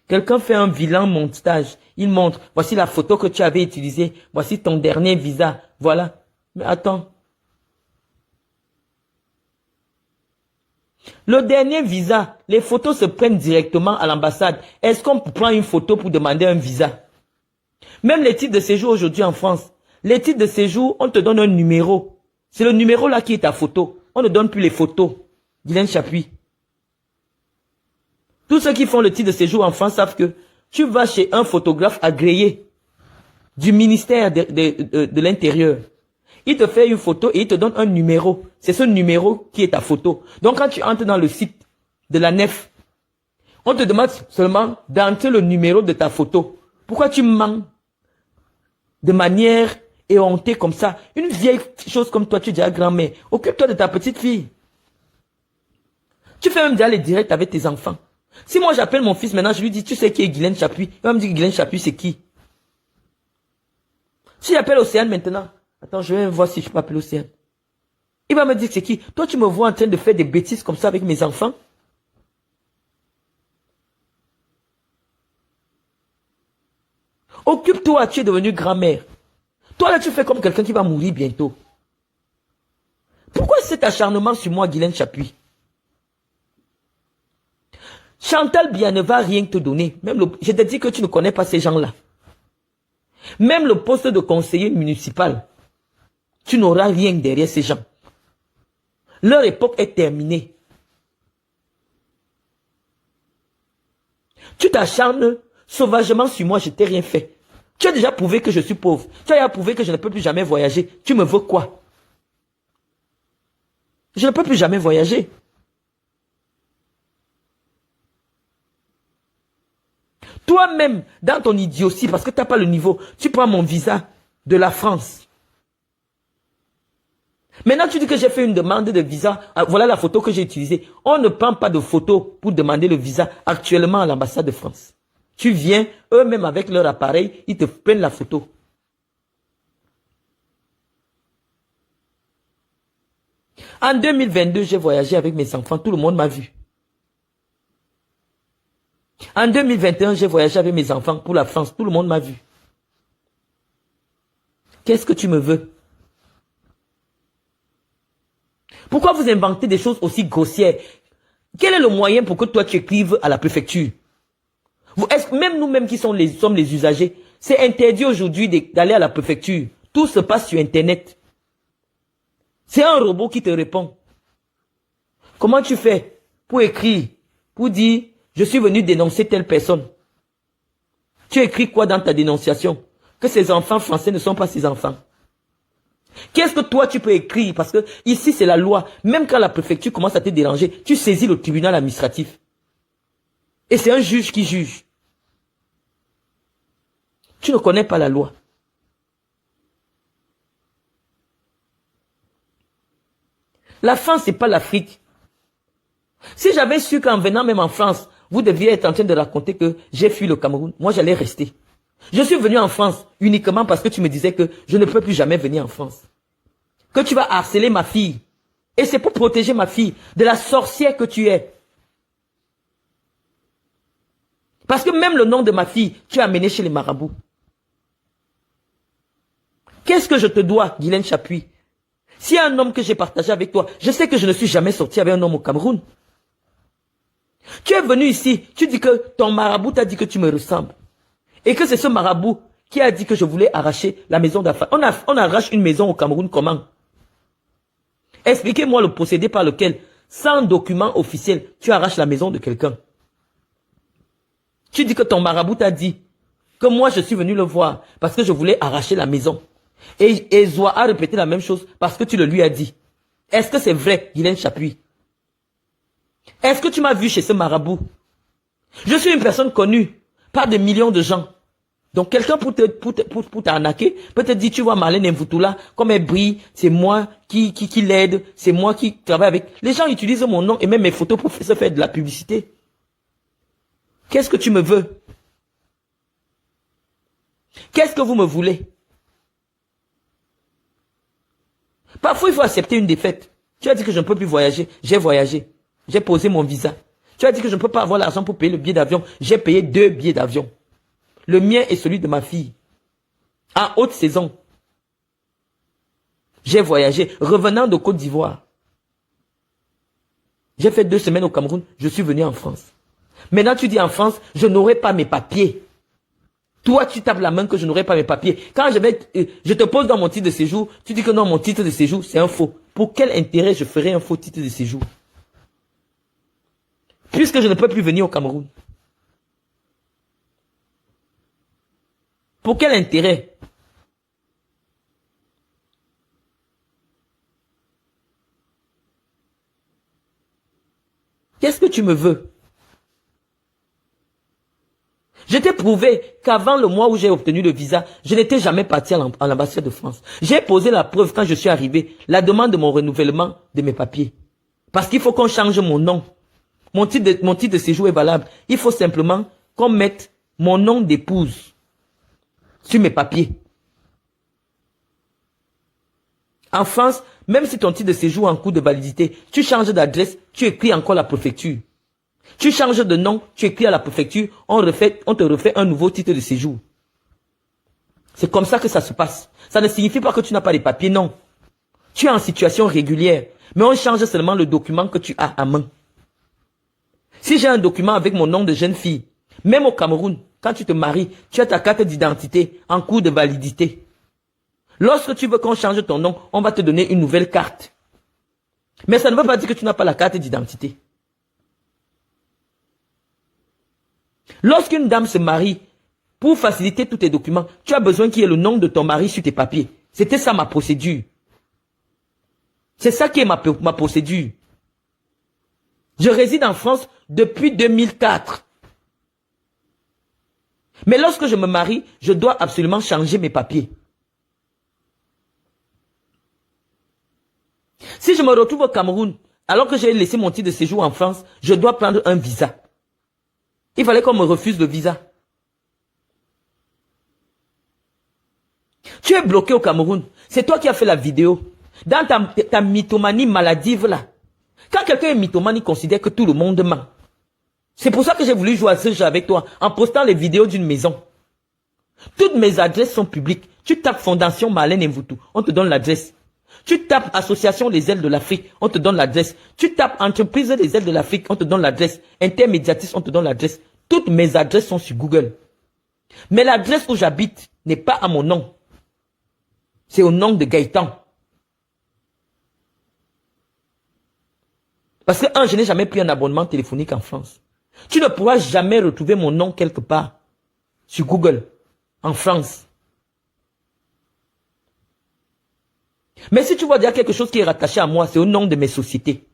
Quelqu'un fait un vilain montage. Il montre, voici la photo que tu avais utilisée. Voici ton dernier visa. Voilà. Mais attends. Le dernier visa, les photos se prennent directement à l'ambassade. Est-ce qu'on prend une photo pour demander un visa? Même les titres de séjour aujourd'hui en France. Les titres de séjour, on te donne un numéro. C'est le numéro là qui est ta photo. On ne donne plus les photos. Guylaine Chapuis. Tous ceux qui font le titre de séjour en France savent que tu vas chez un photographe agréé du ministère de l'Intérieur. Il te fait une photo et il te donne un numéro. C'est ce numéro qui est ta photo. Donc quand tu entres dans le site de la nef, on te demande seulement d'entrer le numéro de ta photo. Pourquoi tu mens de manière éhontée comme ça? Une vieille chose comme toi, tu dis à grand-mère, occupe-toi de ta petite fille. Tu fais même déjà les directs avec tes enfants. Si moi j'appelle mon fils maintenant, je lui dis, tu sais qui est Guylaine Chapuis? Il va me dire, Guylaine Chapuis, c'est qui? Si j'appelle Océane maintenant, attends, je vais voir si je peux appeler Océane. Il va me dire, c'est qui? Toi, tu me vois en train de faire des bêtises comme ça avec mes enfants? Occupe-toi, tu es devenue grand-mère. Toi là, tu fais comme quelqu'un qui va mourir bientôt. Pourquoi cet acharnement sur moi, Guylaine Chapuis? Chantal Biya ne va rien te donner. Même je te dis que tu ne connais pas ces gens-là. Même le poste de conseiller municipal, tu n'auras rien derrière ces gens. Leur époque est terminée. Tu t'acharnes sauvagement sur moi, je t'ai rien fait. Tu as déjà prouvé que je suis pauvre. Tu as déjà prouvé que je ne peux plus jamais voyager. Tu me veux quoi? Je ne peux plus jamais voyager. Toi-même, dans ton idiotie, parce que tu n'as pas le niveau, tu prends mon visa de la France. Maintenant, tu dis que j'ai fait une demande de visa. Voilà la photo que j'ai utilisée. On ne prend pas de photo pour demander le visa actuellement à l'ambassade de France. Tu viens, eux-mêmes avec leur appareil, ils te prennent la photo. En 2022, j'ai voyagé avec mes enfants. Tout le monde m'a vu. En 2021, j'ai voyagé avec mes enfants pour la France. Tout le monde m'a vu. Qu'est-ce que tu me veux? Pourquoi vous inventez des choses aussi grossières? Quel est le moyen pour que toi tu écrives à la préfecture? Est-ce que même nous-mêmes qui sommes les usagers, c'est interdit aujourd'hui d'aller à la préfecture. Tout se passe sur Internet. C'est un robot qui te répond. Comment tu fais pour écrire, pour dire, je suis venu dénoncer telle personne? Tu écris quoi dans ta dénonciation? Que ces enfants français ne sont pas ces enfants. Qu'est-ce que toi tu peux écrire? Parce que ici c'est la loi. Même quand la préfecture commence à te déranger, tu saisis le tribunal administratif. Et c'est un juge qui juge. Tu ne connais pas la loi. La France, c'est pas l'Afrique. Si j'avais su qu'en venant même en France, vous deviez être en train de raconter que j'ai fui le Cameroun, moi j'allais rester. Je suis venu en France uniquement parce que tu me disais que je ne peux plus jamais venir en France. Que tu vas harceler ma fille. Et c'est pour protéger ma fille de la sorcière que tu es. Parce que même le nom de ma fille, tu as amené chez les marabouts. Qu'est-ce que je te dois, Guylaine Chapuis? S'il y a un homme que j'ai partagé avec toi, je sais que je ne suis jamais sorti avec un homme au Cameroun. Tu es venu ici, tu dis que ton marabout t'a dit que tu me ressembles. Et que c'est ce marabout qui a dit que je voulais arracher la maison d'affaires. On arrache une maison au Cameroun comment? Expliquez-moi le procédé par lequel, sans document officiel, tu arraches la maison de quelqu'un. Tu dis que ton marabout t'a dit que moi je suis venu le voir parce que je voulais arracher la maison. Et Zoa a répété la même chose parce que tu le lui as dit. Est-ce que c'est vrai, Guylaine Chapuis? Est-ce que tu m'as vu chez ce marabout? Je suis une personne connue par des millions de gens. Donc quelqu'un pour t'arnaquer peut te dire, tu vois Marlène Mvutula, comme elle brille, c'est moi qui l'aide, c'est moi qui travaille avec. Les gens utilisent mon nom et même mes photos pour se faire de la publicité. Qu'est-ce que tu me veux? Qu'est-ce que vous me voulez? Parfois, il faut accepter une défaite. Tu as dit que je ne peux plus voyager. J'ai voyagé. J'ai posé mon visa. Tu as dit que je ne peux pas avoir l'argent pour payer le billet d'avion. J'ai payé 2 billets d'avion. Le mien et celui de ma fille. En haute saison. J'ai voyagé. Revenant de Côte d'Ivoire. J'ai fait 2 semaines au Cameroun. Je suis venu en France. Maintenant, tu dis en France, je n'aurai pas mes papiers. Toi, tu tapes la main que je n'aurai pas mes papiers. Quand je te pose dans mon titre de séjour, tu dis que non, mon titre de séjour, c'est un faux. Pour quel intérêt je ferai un faux titre de séjour? Puisque je ne peux plus venir au Cameroun. Pour quel intérêt? Qu'est-ce que tu me veux? Je t'ai prouvé qu'avant le mois où j'ai obtenu le visa, je n'étais jamais parti à l'ambassade de France. J'ai posé la preuve quand je suis arrivé, la demande de mon renouvellement de mes papiers. Parce qu'il faut qu'on change mon nom. Mon titre de séjour est valable. Il faut simplement qu'on mette mon nom d'épouse sur mes papiers. En France, même si ton titre de séjour est en cours de validité, tu changes d'adresse, tu écris encore la préfecture. Tu changes de nom, tu écris à la préfecture, on te refait un nouveau titre de séjour. C'est comme ça que ça se passe. Ça ne signifie pas que tu n'as pas les papiers, non. Tu es en situation régulière, mais on change seulement le document que tu as à main. Si j'ai un document avec mon nom de jeune fille, même au Cameroun, quand tu te maries, tu as ta carte d'identité en cours de validité. Lorsque tu veux qu'on change ton nom, on va te donner une nouvelle carte. Mais ça ne veut pas dire que tu n'as pas la carte d'identité. Lorsqu'une dame se marie, pour faciliter tous tes documents, tu as besoin qu'il y ait le nom de ton mari sur tes papiers. C'était ça ma procédure. C'est ça qui est ma procédure. Je réside en France depuis 2004. Mais lorsque je me marie, je dois absolument changer mes papiers. Si je me retrouve au Cameroun, alors que j'ai laissé mon titre de séjour en France, je dois prendre un visa. Il fallait qu'on me refuse le visa. Tu es bloqué au Cameroun. C'est toi qui as fait la vidéo. Dans ta mythomanie maladive là. Quand quelqu'un est mythomane, il considère que tout le monde ment. C'est pour ça que j'ai voulu jouer à ce jeu avec toi, en postant les vidéos d'une maison. Toutes mes adresses sont publiques. Tu tapes Fondation Marlène Mvoutou, on te donne l'adresse. Tu tapes Association Les Ailes de l'Afrique, on te donne l'adresse. Tu tapes Entreprise des Ailes de l'Afrique, on te donne l'adresse. Intermédiatrice, on te donne l'adresse. Toutes mes adresses sont sur Google. Mais l'adresse où j'habite n'est pas à mon nom. C'est au nom de Gaëtan. Parce que, je n'ai jamais pris un abonnement téléphonique en France. Tu ne pourras jamais retrouver mon nom quelque part sur Google, en France. Mais si tu vois dire quelque chose qui est rattaché à moi, c'est au nom de mes sociétés.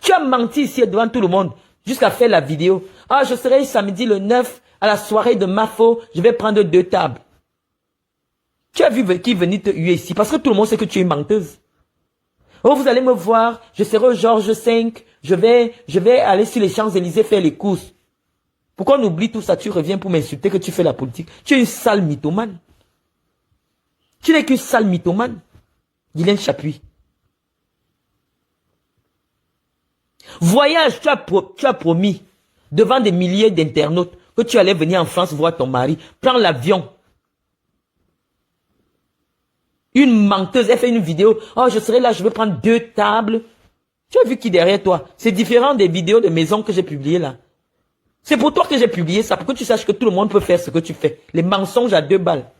Tu as menti ici devant tout le monde, jusqu'à faire la vidéo. Ah, je serai samedi le 9 à la soirée de Mafo, je vais prendre 2 tables. Tu as vu qui venir te huer ici, parce que tout le monde sait que tu es menteuse. Oh, vous allez me voir, je serai au Georges V, je vais aller sur les Champs-Élysées faire les courses. Pourquoi on oublie tout ça, tu reviens pour m'insulter que tu fais la politique? Tu es une sale mythomane. Tu n'es qu'une sale mythomane. Guylaine Chapuis. Voyage, tu as promis devant des milliers d'internautes que tu allais venir en France voir ton mari. Prends l'avion. Une menteuse, elle fait une vidéo. Oh, je serai là, je vais prendre 2 tables. Tu as vu qui derrière toi? C'est différent des vidéos de maison que j'ai publiées là. C'est pour toi que j'ai publié ça, pour que tu saches que tout le monde peut faire ce que tu fais. Les mensonges à 2 balles.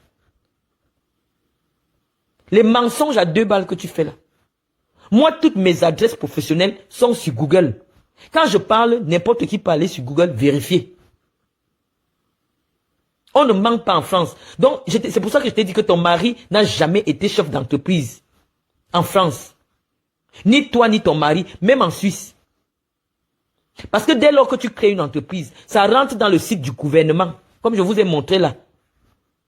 Les mensonges à 2 balles que tu fais là. Moi, toutes mes adresses professionnelles sont sur Google. Quand je parle, n'importe qui peut aller sur Google vérifier. On ne manque pas en France. Donc, c'est pour ça que je t'ai dit que ton mari n'a jamais été chef d'entreprise en France. Ni toi, ni ton mari, même en Suisse. Parce que dès lors que tu crées une entreprise, ça rentre dans le site du gouvernement. Comme je vous ai montré là.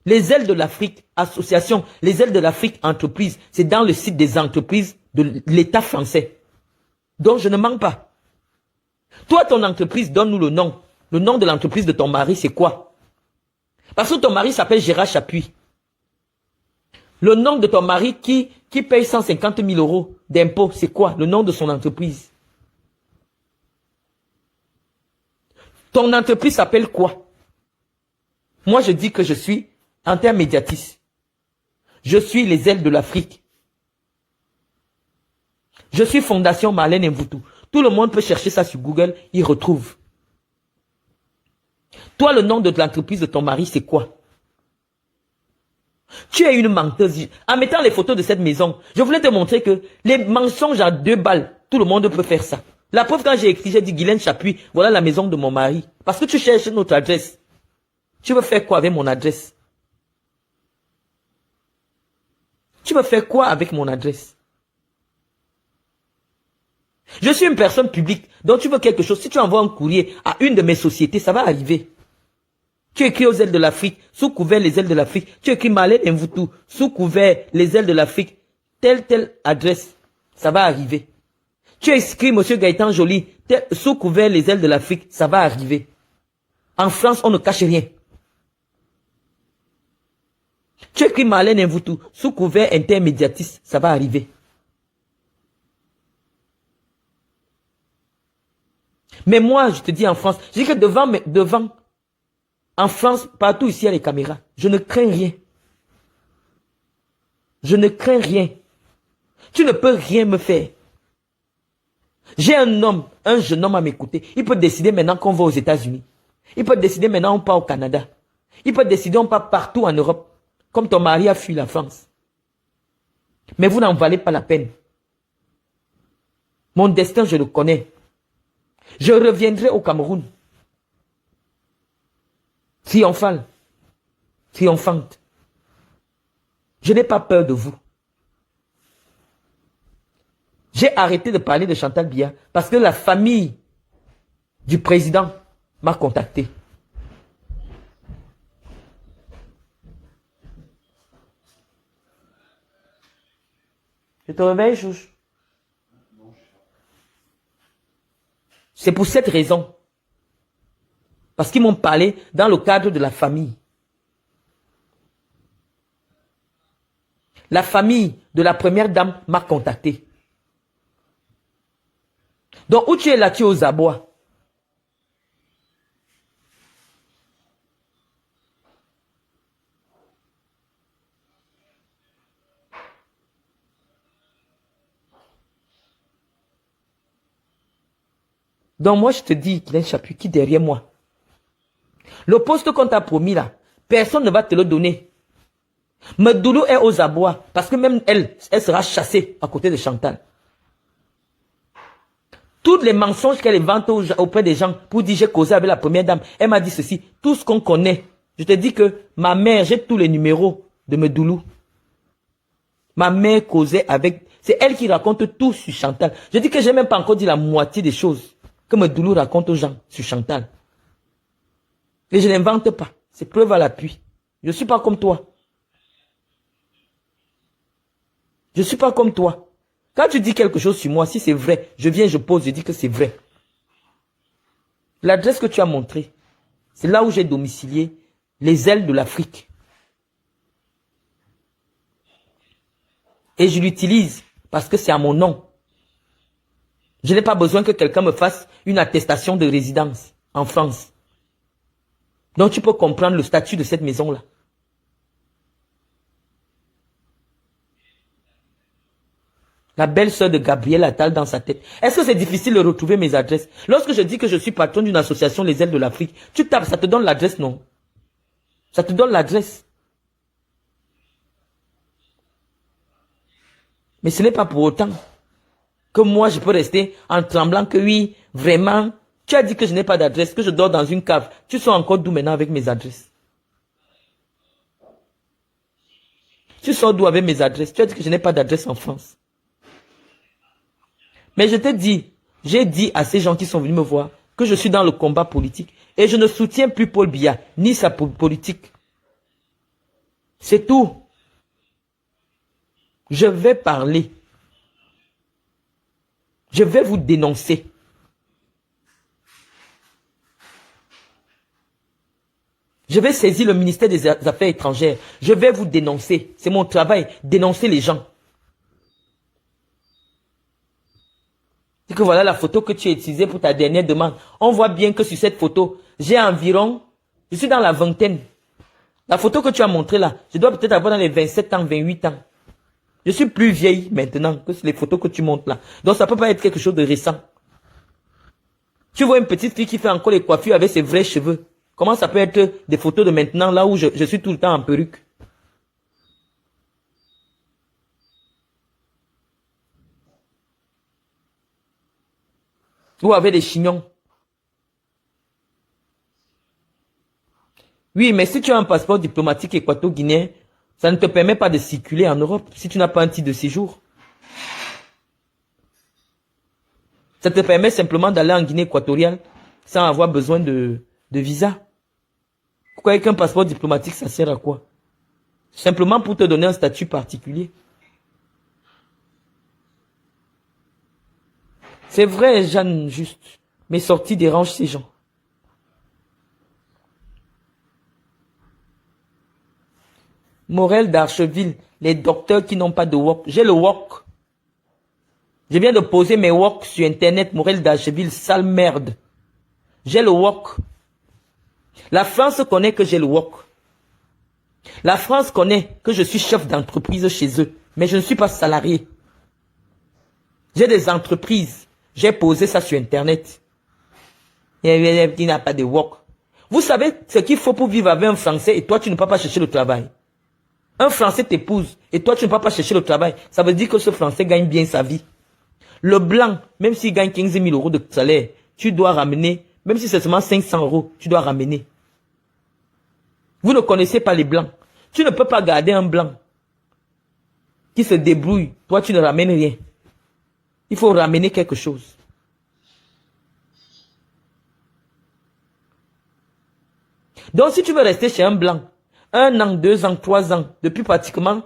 Les ailes de l'Afrique, association, les ailes de l'Afrique, entreprise, c'est dans le site des entreprises de l'État français. Donc, je ne manque pas. Toi, ton entreprise, donne-nous le nom. Le nom de l'entreprise de ton mari, c'est quoi? Parce que ton mari s'appelle Gérard Chapuis. Le nom de ton mari qui paye 150 000 euros d'impôts, c'est quoi? Le nom de son entreprise. Ton entreprise s'appelle quoi? Moi, je dis que je suis intermédiatiste. Je suis les ailes de l'Afrique. Je suis Fondation Marlène Mvutu. Tout le monde peut chercher ça sur Google, il retrouve. Toi, le nom de l'entreprise de ton mari, c'est quoi? Tu es une menteuse. En mettant les photos de cette maison, je voulais te montrer que les mensonges à 2 balles, tout le monde peut faire ça. La preuve, quand j'ai écrit, j'ai dit Guylaine Chapuis, voilà la maison de mon mari. Parce que tu cherches notre adresse. Tu veux faire quoi avec mon adresse? Tu veux faire quoi avec mon adresse? Je suis une personne publique, donc tu veux quelque chose. Si tu envoies un courrier à une de mes sociétés, ça va arriver. Tu écris aux ailes de l'Afrique, sous couvert les ailes de l'Afrique. Tu écris Marlène Mvutu, sous couvert les ailes de l'Afrique. Telle adresse, ça va arriver. Tu écris Monsieur Gaëtan Joly, sous couvert les ailes de l'Afrique, ça va arriver. En France, on ne cache rien. Tu écris Marlène Mvutu, sous couvert intermédiatiste, ça va arriver. Mais moi, je te dis en France, je dis que devant, en France, partout ici, il y a les caméras. Je ne crains rien. Je ne crains rien. Tu ne peux rien me faire. J'ai un jeune homme à m'écouter. Il peut décider maintenant qu'on va aux États-Unis. Il peut décider maintenant qu'on part au Canada. Il peut décider qu'on part partout en Europe. Comme ton mari a fui la France. Mais vous n'en valez pas la peine. Mon destin, je le connais. Je reviendrai au Cameroun. Triomphal. Triomphante. Je n'ai pas peur de vous. J'ai arrêté de parler de Chantal Biya parce que la famille du président m'a contacté. Je te réveille, Chouche. C'est pour cette raison. Parce qu'ils m'ont parlé dans le cadre de la famille. La famille de la première dame m'a contacté. Donc, où tu es là, tu es aux abois. Donc, moi, je te dis, Guylaine Chapuis, qui derrière moi. Le poste qu'on t'a promis là, personne ne va te le donner. Medoulou est aux abois, parce que même elle sera chassée à côté de Chantal. Toutes les mensonges qu'elle invente auprès des gens pour dire j'ai causé avec la première dame, elle m'a dit ceci, tout ce qu'on connaît. Je te dis que ma mère, j'ai tous les numéros de Medoulou. Ma mère causait avec, c'est elle qui raconte tout sur Chantal. Je dis que j'ai même pas encore dit la moitié des choses que Medoulou raconte aux gens sur Chantal. Et je n'invente pas, c'est preuve à l'appui. Je ne suis pas comme toi. Je ne suis pas comme toi. Quand tu dis quelque chose sur moi, si c'est vrai, je viens, je pose, je dis que c'est vrai. L'adresse que tu as montrée, c'est là où j'ai domicilié les ailes de l'Afrique. Et je l'utilise parce que c'est à mon nom. Je n'ai pas besoin que quelqu'un me fasse une attestation de résidence en France. Donc tu peux comprendre le statut de cette maison-là. La belle-sœur de Gabriel Attal dans sa tête. Est-ce que c'est difficile de retrouver mes adresses? Lorsque je dis que je suis patron d'une association Les Ailes de l'Afrique, tu tapes, ça te donne l'adresse, non? Ça te donne l'adresse. Mais ce n'est pas pour autant que moi je peux rester en tremblant que oui, vraiment, tu as dit que je n'ai pas d'adresse, que je dors dans une cave. Tu sors encore d'où maintenant avec mes adresses? Tu sors d'où avec mes adresses? Tu as dit que je n'ai pas d'adresse en France. Mais je te dis, j'ai dit à ces gens qui sont venus me voir que je suis dans le combat politique et je ne soutiens plus Paul Biya, ni sa politique. C'est tout. Je vais parler. Je vais vous dénoncer. Je vais saisir le ministère des Affaires étrangères. Je vais vous dénoncer. C'est mon travail, dénoncer les gens. C'est que voilà la photo que tu as utilisée pour ta dernière demande. On voit bien que sur cette photo, j'ai environ, je suis dans la vingtaine. La photo que tu as montrée là, je dois peut-être avoir dans les 27 ans, 28 ans. Je suis plus vieille maintenant que les photos que tu montres là. Donc ça ne peut pas être quelque chose de récent. Tu vois une petite fille qui fait encore les coiffures avec ses vrais cheveux. Comment ça peut être des photos de maintenant, là où je suis tout le temps en perruque? Ou avec des chignons. Oui, mais si tu as un passeport diplomatique équato-guinéen, ça ne te permet pas de circuler en Europe si tu n'as pas un titre de séjour. Ça te permet simplement d'aller en Guinée équatoriale sans avoir besoin de visa. Pourquoi avec un passeport diplomatique, ça sert à quoi? Simplement pour te donner un statut particulier. C'est vrai, Jeanne, juste. Mes sorties dérangent ces gens. Morel d'Archeville, les docteurs qui n'ont pas de WOC. J'ai le WOC. Je viens de poser mes WOC sur Internet, Morel d'Archeville, sale merde. J'ai le WOC. La France connaît que j'ai le WOC. La France connaît que je suis chef d'entreprise chez eux, mais je ne suis pas salarié. J'ai des entreprises. J'ai posé ça sur Internet. Il n'a pas de WOC. Vous savez ce qu'il faut pour vivre avec un Français et toi, tu ne peux pas chercher le travail. Un Français t'épouse et toi, tu ne peux pas chercher le travail. Ça veut dire que ce Français gagne bien sa vie. Le blanc, même s'il gagne 15 000 euros de salaire, tu dois ramener, même si c'est seulement 500 euros, tu dois ramener. Vous ne connaissez pas les blancs. Tu ne peux pas garder un blanc qui se débrouille. Toi, tu ne ramènes rien. Il faut ramener quelque chose. Donc, si tu veux rester chez un blanc, 1 an, 2 ans, 3 ans, depuis pratiquement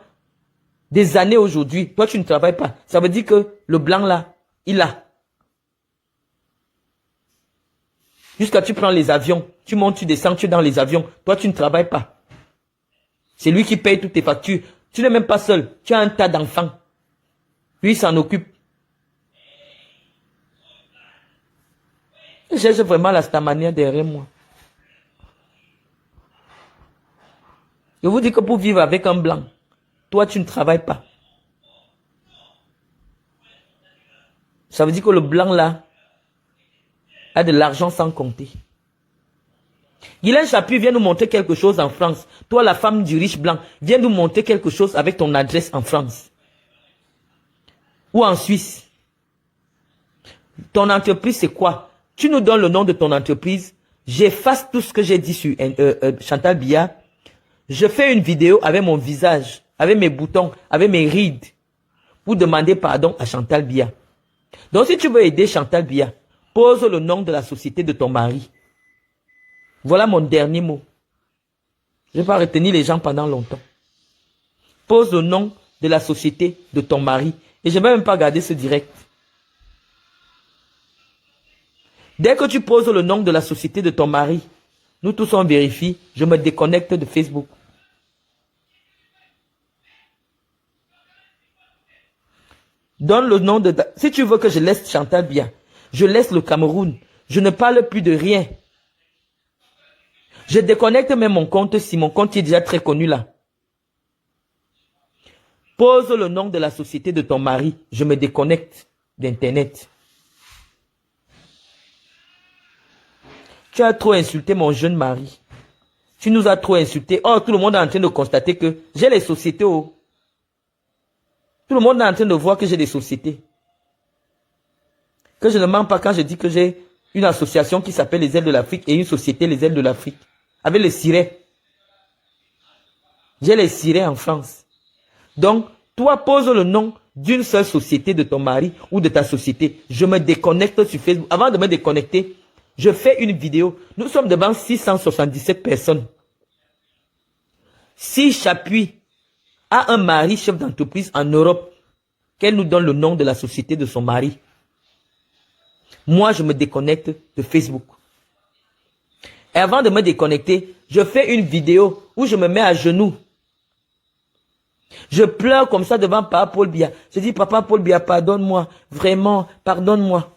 des années aujourd'hui, toi, tu ne travailles pas. Ça veut dire que le blanc là, il a. Jusqu'à tu prends les avions, tu montes, tu descends, tu es dans les avions. Toi, tu ne travailles pas. C'est lui qui paye toutes tes factures. Tu n'es même pas seul. Tu as un tas d'enfants. Lui, il s'en occupe. Je cherche vraiment la stamania derrière moi. Je vous dis que pour vivre avec un blanc, toi, tu ne travailles pas. Ça veut dire que le blanc là a de l'argent sans compter. Guylaine Chapuis vient nous montrer quelque chose en France. Toi, la femme du riche blanc, viens nous montrer quelque chose avec ton adresse en France. Ou en Suisse. Ton entreprise, c'est quoi? Tu nous donnes le nom de ton entreprise. J'efface tout ce que j'ai dit sur Chantal Biya. Je fais une vidéo avec mon visage, avec mes boutons, avec mes rides, pour demander pardon à Chantal Biya. Donc, si tu veux aider Chantal Biya, pose le nom de la société de ton mari. Voilà mon dernier mot. Je ne vais pas retenir les gens pendant longtemps. Pose le nom de la société de ton mari. Et je ne vais même pas garder ce direct. Dès que tu poses le nom de la société de ton mari, nous tous on vérifie, je me déconnecte de Facebook. Donne le nom de... Si tu veux que je laisse Chantal Biya, je laisse le Cameroun. Je ne parle plus de rien. Je déconnecte même mon compte si mon compte est déjà très connu là. Pose le nom de la société de ton mari. Je me déconnecte d'Internet. Tu as trop insulté mon jeune mari. Tu nous as trop insulté. Oh, tout le monde est en train de constater que j'ai les sociétés. Oh. Tout le monde est en train de voir que j'ai des sociétés. Que je ne mens pas quand je dis que j'ai une association qui s'appelle les Ailes de l'Afrique et une société les Ailes de l'Afrique. Avec les sirets. J'ai les sirets en France. Donc, toi, pose le nom d'une seule société de ton mari ou de ta société. Je me déconnecte sur Facebook. Avant de me déconnecter, je fais une vidéo. Nous sommes devant 677 personnes. Si Chapuis a un mari chef d'entreprise en Europe, qu'elle nous donne le nom de la société de son mari. Moi, je me déconnecte de Facebook. Et avant de me déconnecter, je fais une vidéo où je me mets à genoux. Je pleure comme ça devant Papa Paul Biya. Je dis, Papa Paul Biya, pardonne-moi. Vraiment, pardonne-moi.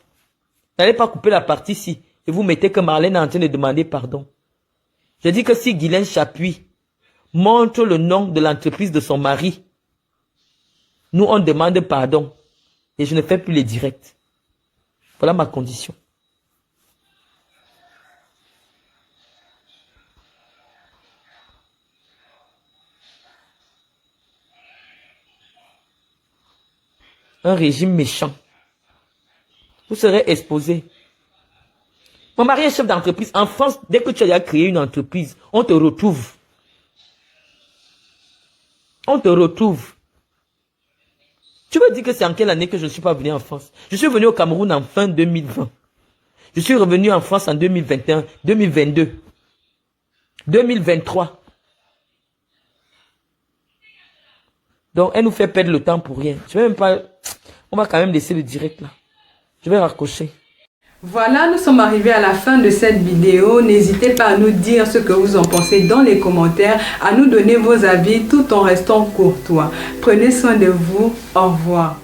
N'allez pas couper la partie-ci. Et vous mettez que Marlène est en train de demander pardon. Je dis que si Guylaine Chapuis montre le nom de l'entreprise de son mari, nous, on demande pardon. Et je ne fais plus les directs. Voilà ma condition. Un régime méchant. Vous serez exposé. Mon mari est chef d'entreprise. En France, dès que tu as créé une entreprise, on te retrouve. On te retrouve. Tu veux dire que c'est en quelle année que je ne suis pas venu en France? Je suis venu au Cameroun en fin 2020. Je suis revenu en France en 2021, 2022, 2023. Donc, elle nous fait perdre le temps pour rien. Je vais même pas... On va quand même laisser le direct là. Je vais raccrocher. Voilà, nous sommes arrivés à la fin de cette vidéo. N'hésitez pas à nous dire ce que vous en pensez dans les commentaires, à nous donner vos avis tout en restant courtois. Prenez soin de vous. Au revoir.